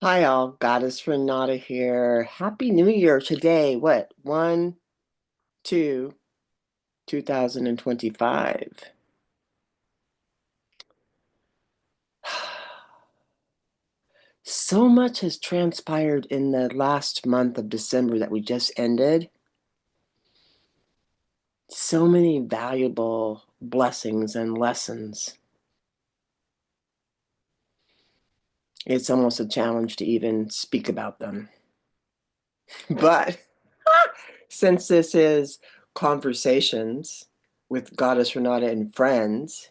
Hi all, Goddess Renata here. Happy New Year today. What? 2, 2025. So much has transpired in the last month of December that we just ended. So many valuable blessings and lessons. It's almost a challenge to even speak about them. But since this is conversations with Goddess Renata and friends,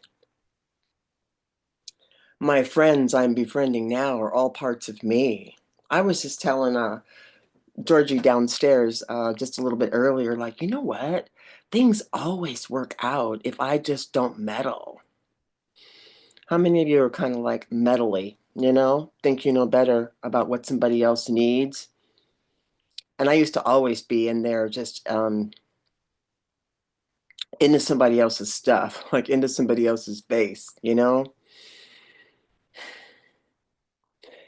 my friends I'm befriending now are all parts of me. I was just telling Georgie downstairs just a little bit earlier, like, you know what? Things always work out if I just don't meddle. How many of you are kind of like meddly, think you know better about what somebody else needs? And I used to always be in there just into somebody else's stuff, like into somebody else's face. And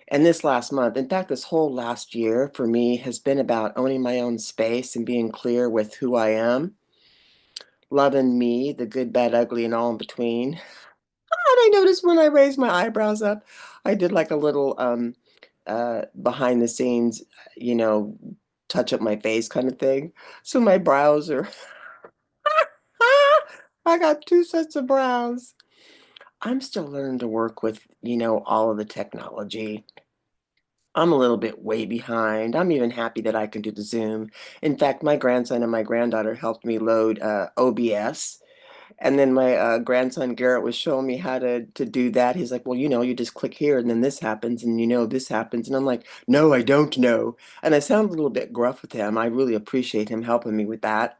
this last month, in fact, this whole last year for me has been about owning my own space and being clear with who I am, loving me, the good, bad, ugly, and all in between. And I noticed when I raised my eyebrows up, I did like a little behind the scenes, you know, touch up my face kind of thing. So my brows are, I got two sets of brows. I'm still learning to work with, all of the technology. I'm a little bit way behind. I'm even happy that I can do the Zoom. In fact, my grandson and my granddaughter helped me load OBS. And then my grandson Garrett was showing me how to do that. He's like, well, you just click here and then this happens and this happens. And I'm like, no, I don't know. And I sound a little bit gruff with him. I really appreciate him helping me with that.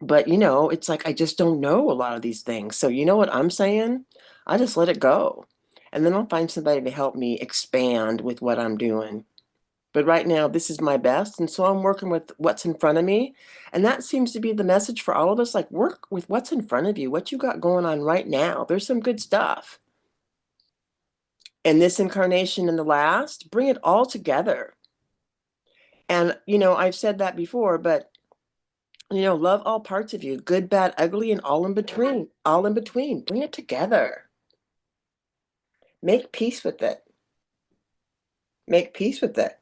But it's like I just don't know a lot of these things. So you know what I'm saying? I just let it go. And then I'll find somebody to help me expand with what I'm doing. But right now, this is my best. And so I'm working with what's in front of me. And that seems to be the message for all of us. Like, work with what's in front of you, what you got going on right now. There's some good stuff. And this incarnation and the last, bring it all together. And, I've said that before, but, love all parts of you, good, bad, ugly, and all in between. All in between. Bring it together. Make peace with it. Make peace with it.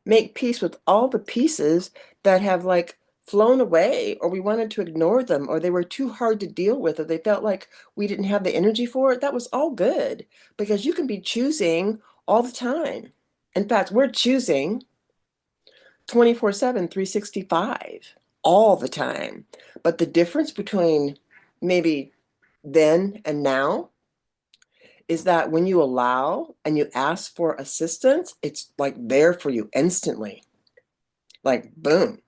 Make peace with all the pieces that have like flown away, or we wanted to ignore them, or they were too hard to deal with, or they felt like we didn't have the energy for it. That was all good because you can be choosing all the time. In fact, we're choosing 24/7, 365 all the time. But the difference between maybe then and now is that when you allow and you ask for assistance, it's like there for you instantly. Like, boom.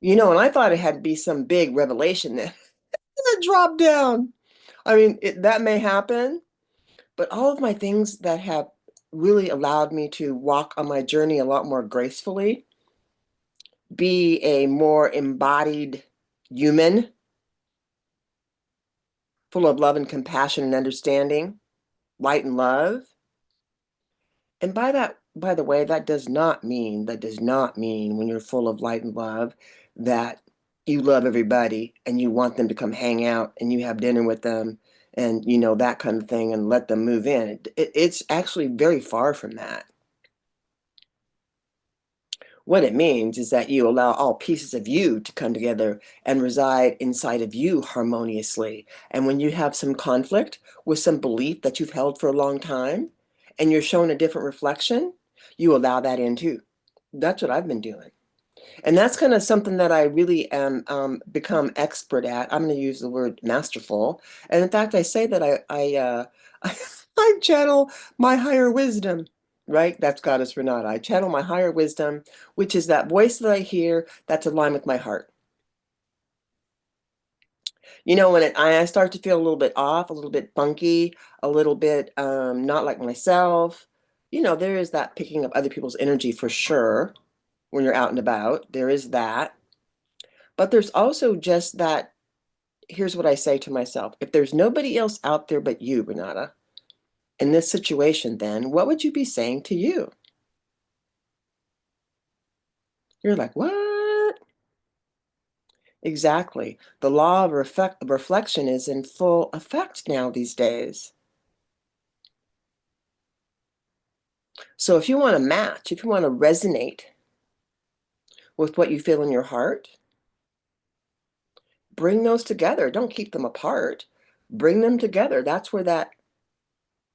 And I thought it had to be some big revelation that that dropped down. I mean, that may happen, but all of my things that have really allowed me to walk on my journey a lot more gracefully, be a more embodied human, full of love and compassion and understanding, light and love. And by that, by the way, that does not mean when you're full of light and love that you love everybody and you want them to come hang out and you have dinner with them and that kind of thing and let them move in. It's actually very far from that. What it means is that you allow all pieces of you to come together and reside inside of you harmoniously. And when you have some conflict with some belief that you've held for a long time and you're shown a different reflection, you allow that in too. That's what I've been doing. And that's kind of something that I really am become expert at. I'm going to use the word masterful. And in fact, I say that I channel my higher wisdom, right? That's Goddess Renata. I channel my higher wisdom, which is that voice that I hear that's aligned with my heart. When I start to feel a little bit off, a little bit funky, a little bit not like myself, there is that picking up other people's energy for sure when you're out and about. There is that. But there's also just that. Here's what I say to myself. If there's nobody else out there but you, Renata, In this situation, then, what would you be saying to you? You're like, what? Exactly. The law of reflection is in full effect now these days. So if you want to match, if you want to resonate with what you feel in your heart, bring those together. Don't keep them apart. Bring them together. That's where that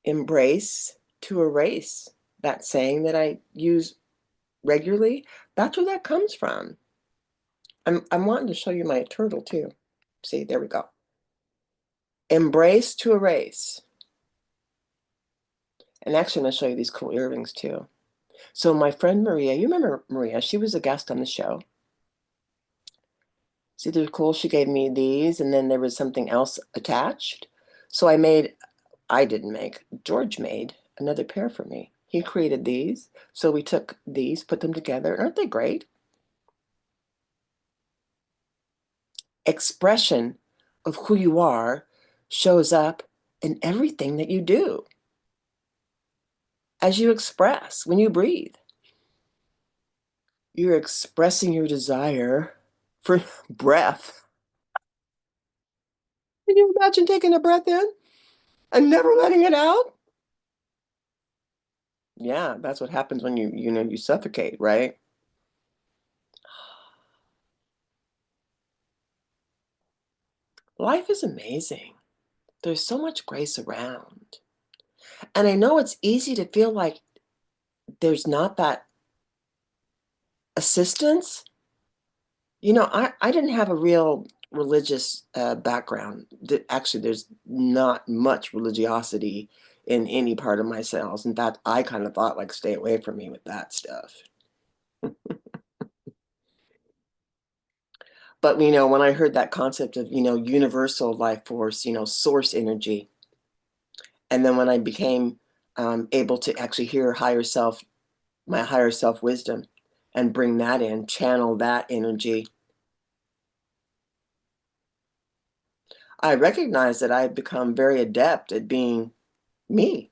embrace to erase, that saying that I use regularly, that's where that comes from. I'm wanting to show you my turtle too. See, there we go. Embrace to erase. And actually, I'm going to show you these cool earrings too. So my friend Maria, you remember Maria, she was a guest on the show. See, they're cool. She gave me these, and then there was something else attached. So I didn't make, George made another pair for me. He created these. So we took these, put them together. Aren't they great? Expression of who you are shows up in everything that you do. As you express, when you breathe, you're expressing your desire for breath. Can you imagine taking a breath in and never letting it out? Yeah, that's what happens when you suffocate, right? Life is amazing. There's so much grace around. And I know it's easy to feel like there's not that assistance. I didn't have a real religious background. Actually, there's not much religiosity in any part of my cells. In fact, I kind of thought, like, stay away from me with that stuff. But, when I heard that concept of, universal life force, source energy, and then when I became able to actually hear my higher self wisdom, and bring that in, channel that energy, I recognized that I had become very adept at being me.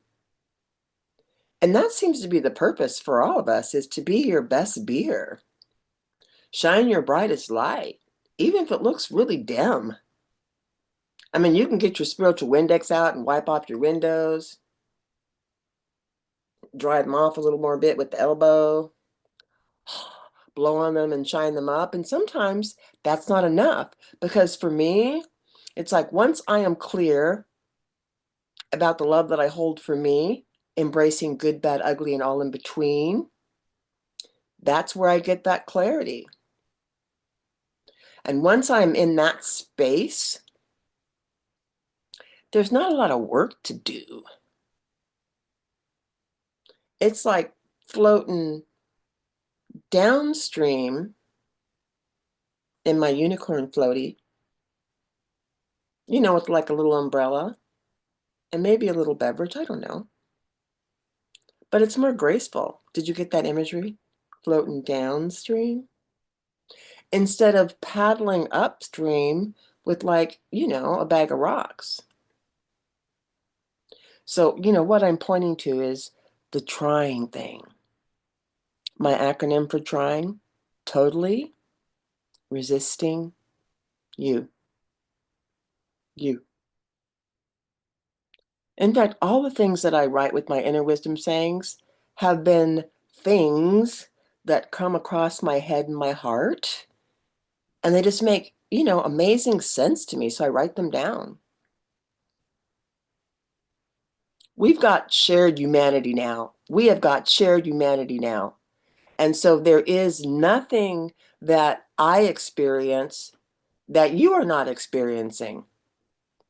And that seems to be the purpose for all of us, is to be your best beer. Shine your brightest light, even if it looks really dim. I mean, you can get your spiritual Windex out and wipe off your windows, dry them off a little more bit with the elbow, blow on them and shine them up. And sometimes that's not enough, because for me, it's like once I am clear about the love that I hold for me, embracing good, bad, ugly, and all in between, that's where I get that clarity. And once I'm in that space, there's not a lot of work to do. It's like floating downstream in my unicorn floaty, with like a little umbrella and maybe a little beverage. I don't know. But it's more graceful. Did you get that imagery? Floating downstream instead of paddling upstream with, like, a bag of rocks. So, what I'm pointing to is the trying thing. My acronym for trying: totally resisting you. You. In fact, all the things that I write with my inner wisdom sayings have been things that come across my head and my heart, and they just make, amazing sense to me. So I write them down. We've got shared humanity now. We have got shared humanity now. And so there is nothing that I experience that you are not experiencing.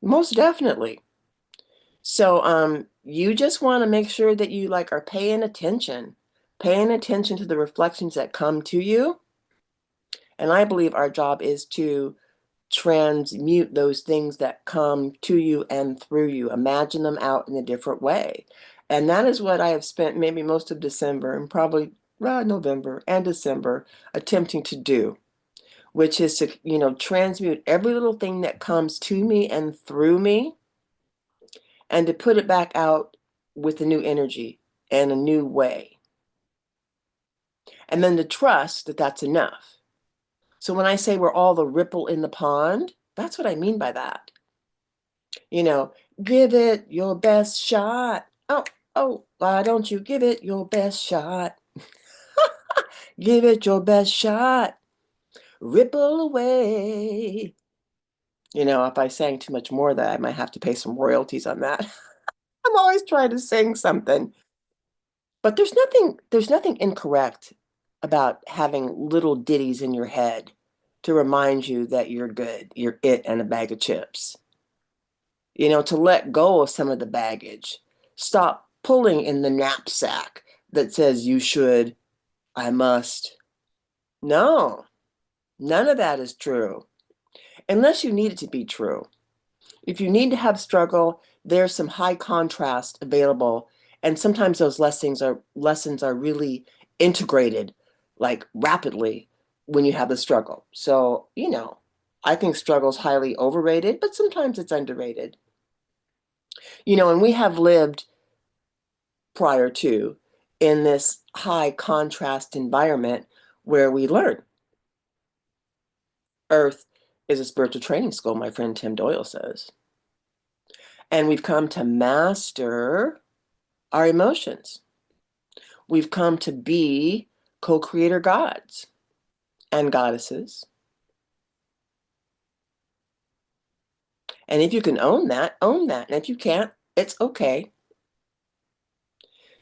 Most definitely. So you just want to make sure that you, like, are paying attention to the reflections that come to you. And I believe our job is to transmute those things that come to you and through you. Imagine them out in a different way. And that is what I have spent maybe most of December and probably November and December attempting to do, which is to, transmute every little thing that comes to me and through me, and to put it back out with a new energy and a new way. And then to trust that that's enough. So when I say we're all the ripple in the pond, that's what I mean by that. You know, give it your best shot. Oh, oh, why don't you give it your best shot? Give it your best shot. Ripple away. You know, if I sang too much more of that, I might have to pay some royalties on that. I'm always trying to sing something. But there's nothing incorrect about having little ditties in your head to remind you that you're good, you're it and a bag of chips. You know, to let go of some of the baggage. Stop pulling in the knapsack that says you should, I must. No, none of that is true. Unless you need it to be true. If you need to have struggle, there's some high contrast available, and sometimes those lessons are really integrated, like rapidly, when you have the struggle. So, you know, I think struggle is highly overrated, but sometimes it's underrated. You know, and we have lived prior to in this high contrast environment where we learn. Earth is a spiritual training school, my friend Tim Doyle says. And we've come to master our emotions. We've come to be co-creator gods and goddesses. And if you can own that, own that. And if you can't, it's okay.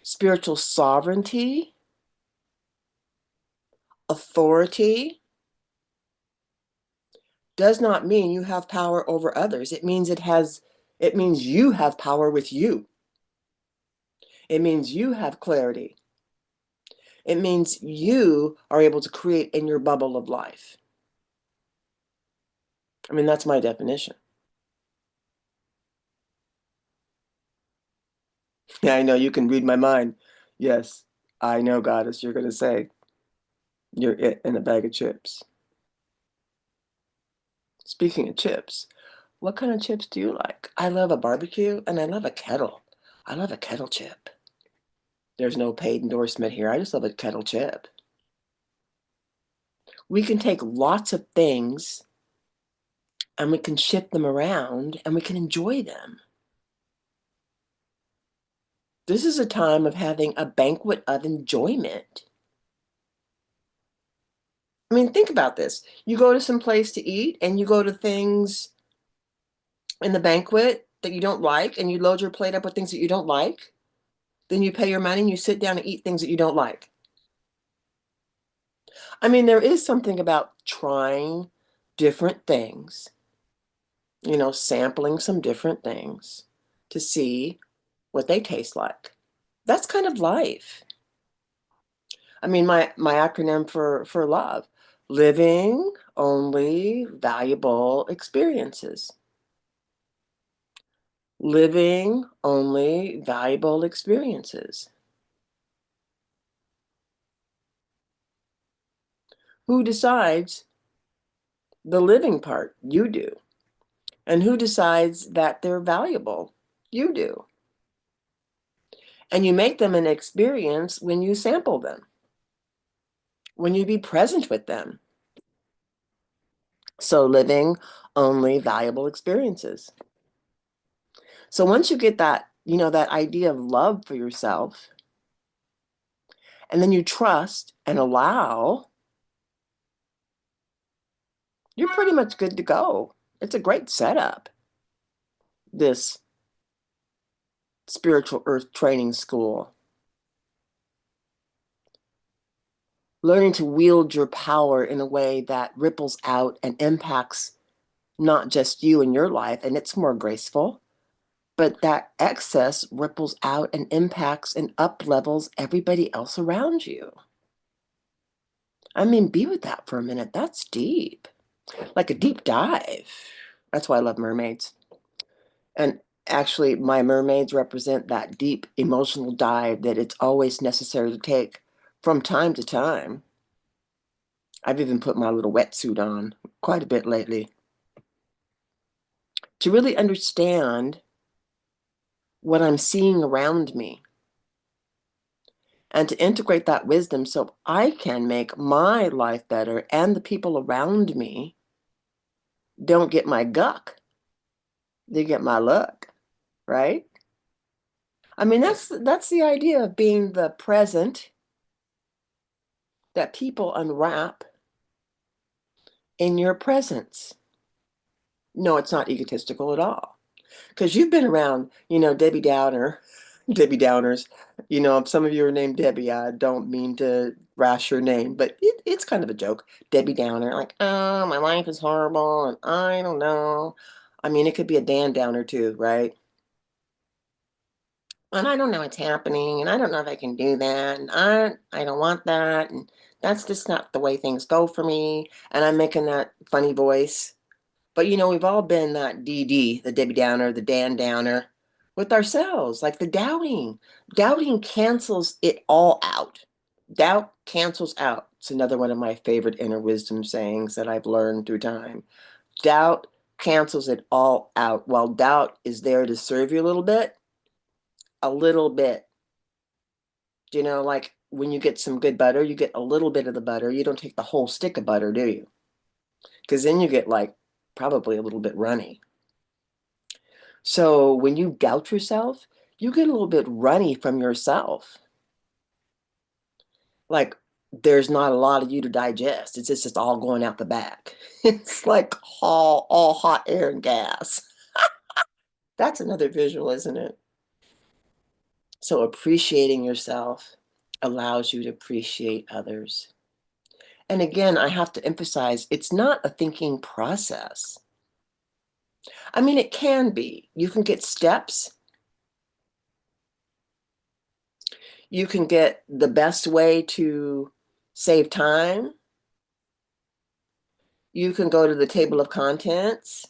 Spiritual sovereignty, authority does not mean you have power over others. It means you have power with you. It means you have clarity. It means you are able to create in your bubble of life. I mean, that's my definition. Yeah, I know you can read my mind. Yes, I know, goddess, you're going to say you're it in a bag of chips. Speaking of chips, what kind of chips do you like? I love a barbecue and I love a kettle. I love a kettle chip. There's no paid endorsement here. I just love a kettle chip. We can take lots of things and we can shift them around and we can enjoy them. This is a time of having a banquet of enjoyment. I mean, think about this. You go to some place to eat and you go to things in the banquet that you don't like and you load your plate up with things that you don't like. Then you pay your money and you sit down and eat things that you don't like. I mean, there is something about trying different things, you know, sampling some different things to see what they taste like. That's kind of life. I mean, my acronym for love, living only valuable experiences. Living only valuable experiences. Who decides the living part? You do. And who decides that they're valuable? You do. And you make them an experience when you sample them, when you be present with them. So living only valuable experiences. So once you get that, you know, that idea of love for yourself, and then you trust and allow, you're pretty much good to go. It's a great setup, this spiritual earth training school. Learning to wield your power in a way that ripples out and impacts not just you and your life, and it's more graceful, but that excess ripples out and impacts and up levels everybody else around you. I mean, be with that for a minute. That's deep, like a deep dive. That's why I love mermaids. And actually, my mermaids represent that deep emotional dive that it's always necessary to take from time to time. I've even put my little wetsuit on quite a bit lately to really understand what I'm seeing around me and to integrate that wisdom so I can make my life better and the people around me don't get my guck, they get my luck, right? I mean, that's the idea of being the present that people unwrap in your presence. No, it's not egotistical at all. Because you've been around, Debbie Downer, Debbie Downers. If some of you are named Debbie, I don't mean to rash your name, but it's kind of a joke. Debbie Downer, like, oh, my life is horrible, and I don't know. I mean, it could be a Dan Downer too, right? And I don't know what's happening, and I don't know if I can do that, and I don't want that, and that's just not the way things go for me. And I'm making that funny voice. But we've all been that DD, the Debbie Downer, the Dan Downer, with ourselves, like the doubting. Doubting cancels it all out. Doubt cancels out. It's another one of my favorite inner wisdom sayings that I've learned through time. Doubt cancels it all out. While doubt is there to serve you a little bit. Like when you get some good butter, you get a little bit of the butter. You don't take the whole stick of butter, do you? Because then you get like probably a little bit runny. So when you doubt yourself, you get a little bit runny from yourself. Like there's not a lot of you to digest. It's just all going out the back. It's like all hot air and gas. That's another visual, isn't it? So appreciating yourself allows you to appreciate others. And again, I have to emphasize, it's not a thinking process. I mean, it can be. You can get steps. You can get the best way to save time. You can go to the table of contents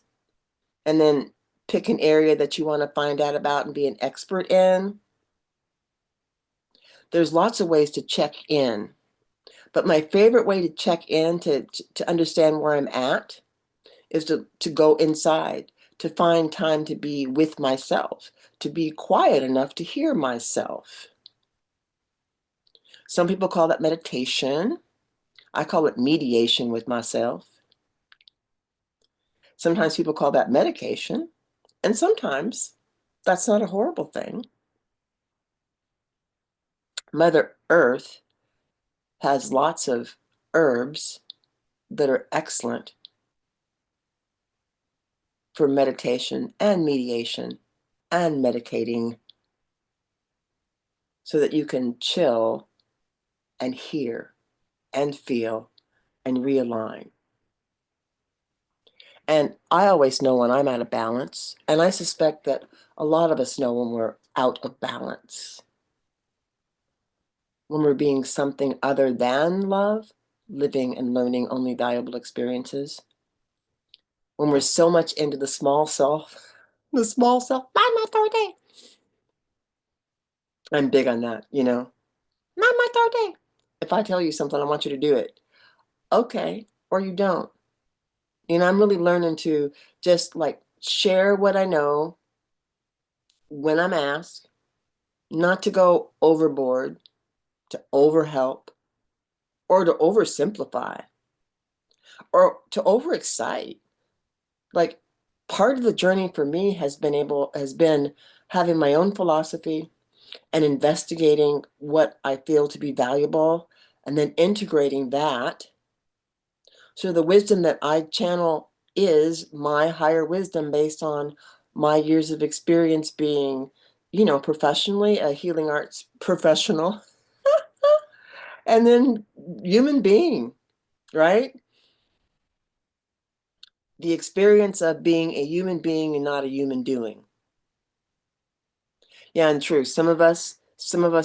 and then pick an area that you want to find out about and be an expert in. There's lots of ways to check in, but my favorite way to check in to understand where I'm at is to go inside, to find time to be with myself, to be quiet enough to hear myself. Some people call that meditation. I call it mediation with myself. Sometimes people call that medication, and sometimes that's not a horrible thing. Mother Earth has lots of herbs that are excellent for meditation and mediation and medicating so that you can chill and hear and feel and realign. And I always know when I'm out of balance, and I suspect that a lot of us know when we're out of balance, when we're being something other than love, living and learning only valuable experiences, when we're so much into the small self, my authority. I'm big on that, my authority. If I tell you something, I want you to do it. Okay, or you don't. I'm really learning to just like share what I know when I'm asked, not to go overboard, to overhelp, or to oversimplify, or to overexcite. Like part of the journey for me has been having my own philosophy and investigating what I feel to be valuable and then integrating that. So the wisdom that I channel is my higher wisdom based on my years of experience being, professionally a healing arts professional and then human being, right? The experience of being a human being and not a human doing. Yeah, and true. Some of us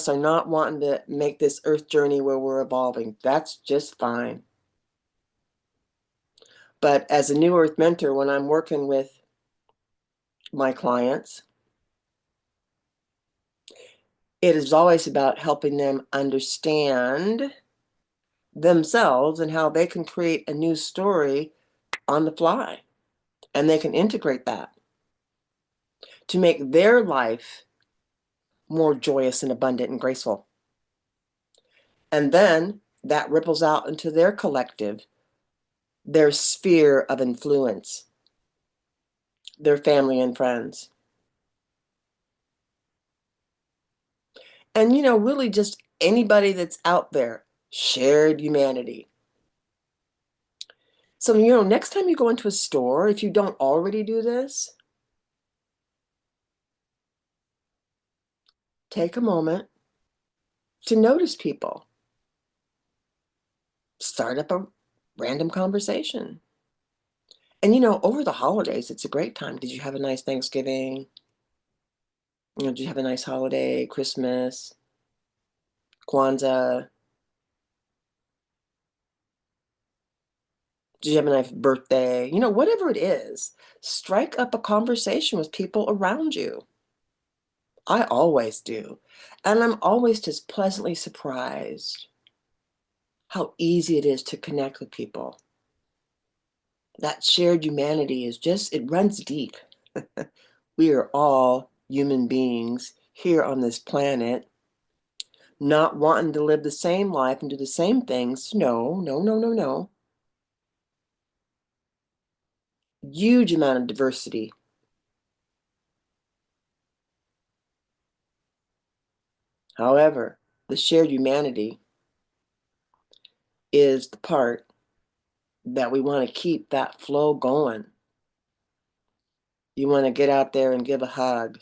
are not wanting to make this earth journey where we're evolving. That's just fine. But as a new earth mentor, when I'm working with my clients, it is always about helping them understand themselves and how they can create a new story on the fly. And they can integrate that to make their life more joyous and abundant and graceful. And then that ripples out into their collective, their sphere of influence, their family and friends. And, really just anybody that's out there, shared humanity. So, next time you go into a store, if you don't already do this, take a moment to notice people. Start up a random conversation. And, over the holidays, it's a great time. Did you have a nice Thanksgiving? Did you have a nice holiday, Christmas, Kwanzaa? Did you have a nice birthday? Whatever it is, strike up a conversation with people around you. I always do. And I'm always just pleasantly surprised how easy it is to connect with people. That shared humanity it runs deep. We are all human beings here on this planet, not wanting to live the same life and do the same things. No, no, no, no, no. Huge amount of diversity. However, the shared humanity is the part that we want to keep that flow going. You want to get out there and give a hug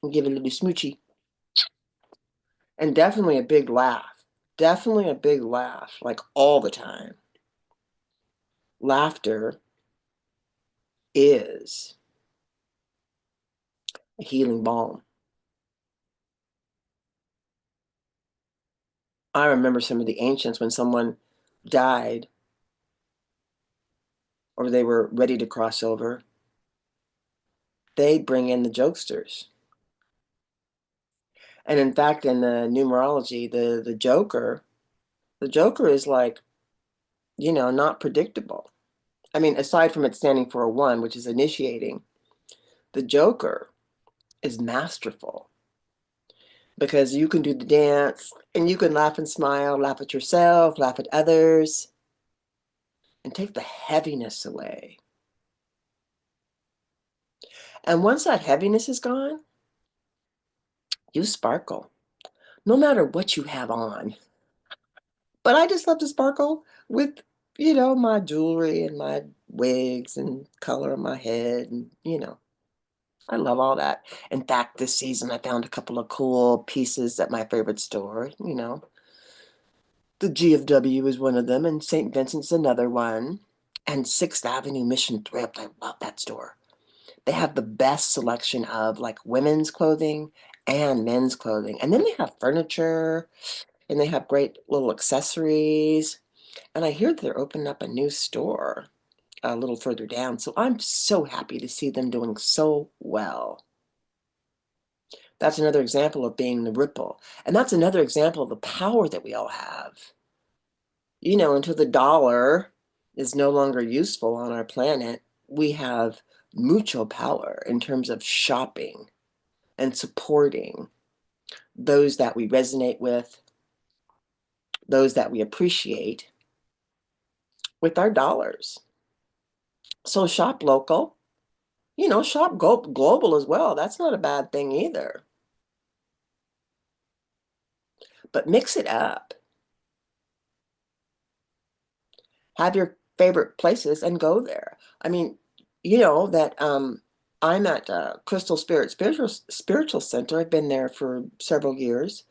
and give a little smoochie. And definitely a big laugh. Definitely a big laugh, like all the time. Laughter is a healing balm. I remember some of the ancients when someone died or they were ready to cross over, they'd bring in the jokesters. And in fact, in the numerology, the Joker is like, not predictable. I mean, aside from it standing for a one, which is initiating, the Joker is masterful because you can do the dance and you can laugh and smile, laugh at yourself, laugh at others, and take the heaviness away. And once that heaviness is gone, you sparkle, no matter what you have on. But I just love to sparkle with, my jewelry and my wigs and color on my head. And, I love all that. In fact, this season I found a couple of cool pieces at my favorite store. The GFW is one of them, and St. Vincent's another one. And 6th Avenue Mission Thrift, I love that store. They have the best selection of like women's clothing and men's clothing. And then they have furniture and they have great little accessories. And I hear they're opening up a new store a little further down. So I'm so happy to see them doing so well. That's another example of being the ripple. And that's another example of the power that we all have. Until the dollar is no longer useful on our planet, we have mucho power in terms of shopping and supporting those that we resonate with, those that we appreciate with our dollars. So shop local, shop global as well. That's not a bad thing either. But mix it up. Have your favorite places and go there. I mean, that I'm at Crystal Spirit Spiritual Center. I've been there for several years.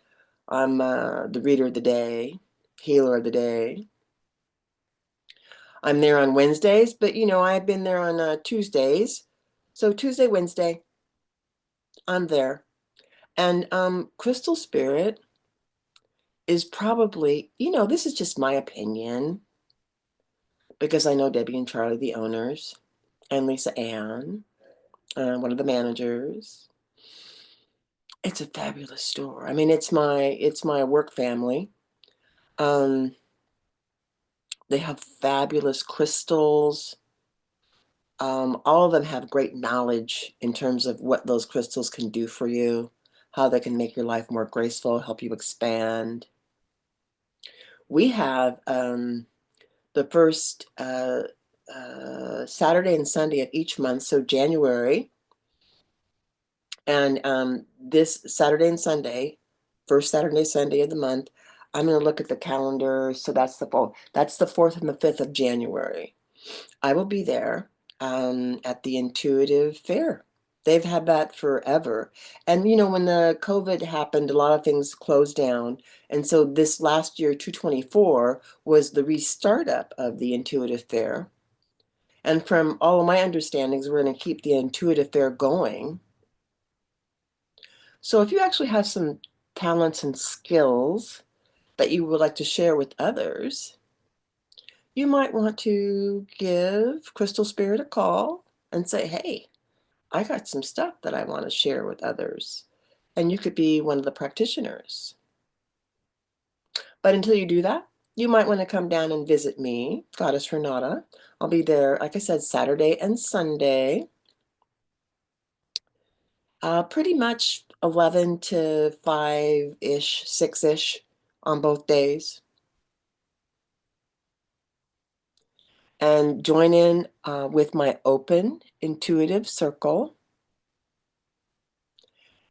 I'm the reader of the day, healer of the day. I'm there on Wednesdays, but I've been there on Tuesdays. So Tuesday, Wednesday, I'm there. And Crystal Spirit is probably, this is just my opinion because I know Debbie and Charlie, the owners, and Lisa Ann, one of the managers. It's a fabulous store. I mean, it's my work family. Um, they have fabulous crystals. All of them have great knowledge in terms of what those crystals can do for you, how they can make your life more graceful, help you expand. We have the first Saturday and Sunday of each month, so January, and this Saturday and Sunday, first Saturday, Sunday of the month, I'm going to look at the calendar. So that's that's the 4th and the 5th of January. I will be there at the Intuitive Fair. They've had that forever. And when the COVID happened, a lot of things closed down. And so this last year, 2024, was the restart up of the Intuitive Fair. And from all of my understandings, we're going to keep the Intuitive Fair going. So if you actually have some talents and skills that you would like to share with others, you might want to give Crystal Spirit a call and say, hey, I got some stuff that I want to share with others. And you could be one of the practitioners. But until you do that, you might want to come down and visit me, Goddess Renata. I'll be there, like I said, Saturday and Sunday. Pretty much 11 to 5-ish, 6-ish on both days. And join in with my open intuitive circle.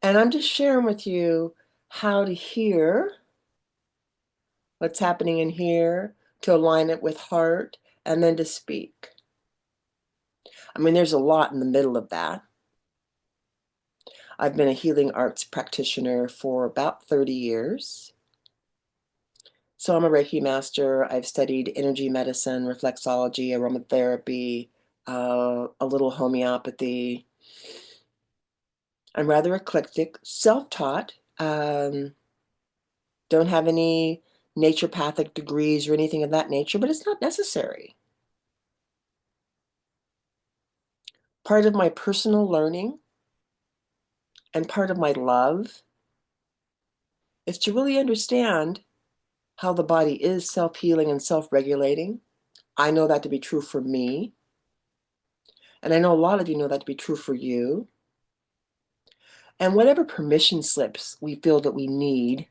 And I'm just sharing with you how to hear what's happening in here, to align it with heart, and then to speak. I mean, there's a lot in the middle of that. I've been a healing arts practitioner for about 30 years. So I'm a Reiki master. I've studied energy medicine, reflexology, aromatherapy, a little homeopathy. I'm rather eclectic, self-taught. Don't have any naturopathic degrees or anything of that nature, but it's not necessary. Part of my personal learning and part of my love is to really understand how the body is self-healing and self-regulating. I know that to be true for me. And I know a lot of you know that to be true for you. And whatever permission slips we feel that we need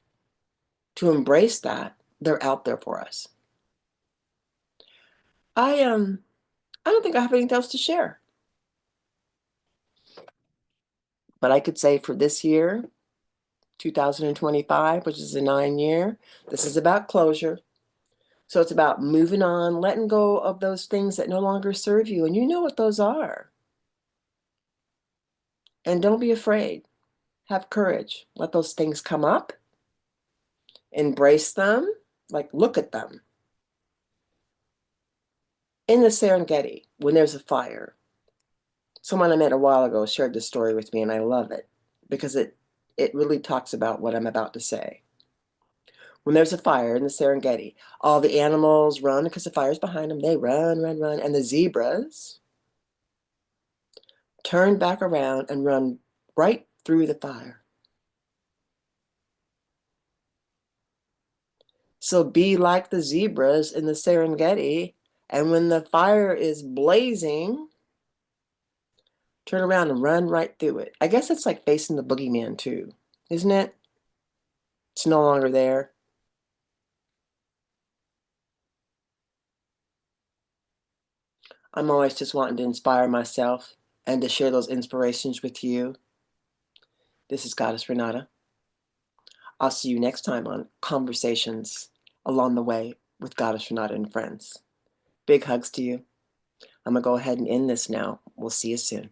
to embrace that, they're out there for us. I don't think I have anything else to share. But I could say for this year, 2025, which is a 9-year, this is about closure. So it's about moving on, letting go of those things that no longer serve you. And you know what those are. And don't be afraid. Have courage. Let those things come up. Embrace them. Like, look at them. In the Serengeti, when there's a fire, someone I met a while ago shared this story with me, and I love it because it really talks about what I'm about to say. When there's a fire in the Serengeti, all the animals run because the fire's behind them. They run, run, run. And the zebras turn back around and run right through the fire. So be like the zebras in the Serengeti. And when the fire is blazing, turn around and run right through it. I guess it's like facing the boogeyman too, isn't it? It's no longer there. I'm always just wanting to inspire myself and to share those inspirations with you. This is Goddess Renata. I'll see you next time on Conversations Along the Way with Goddess Renata and Friends. Big hugs to you. I'm going to go ahead and end this now. We'll see you soon.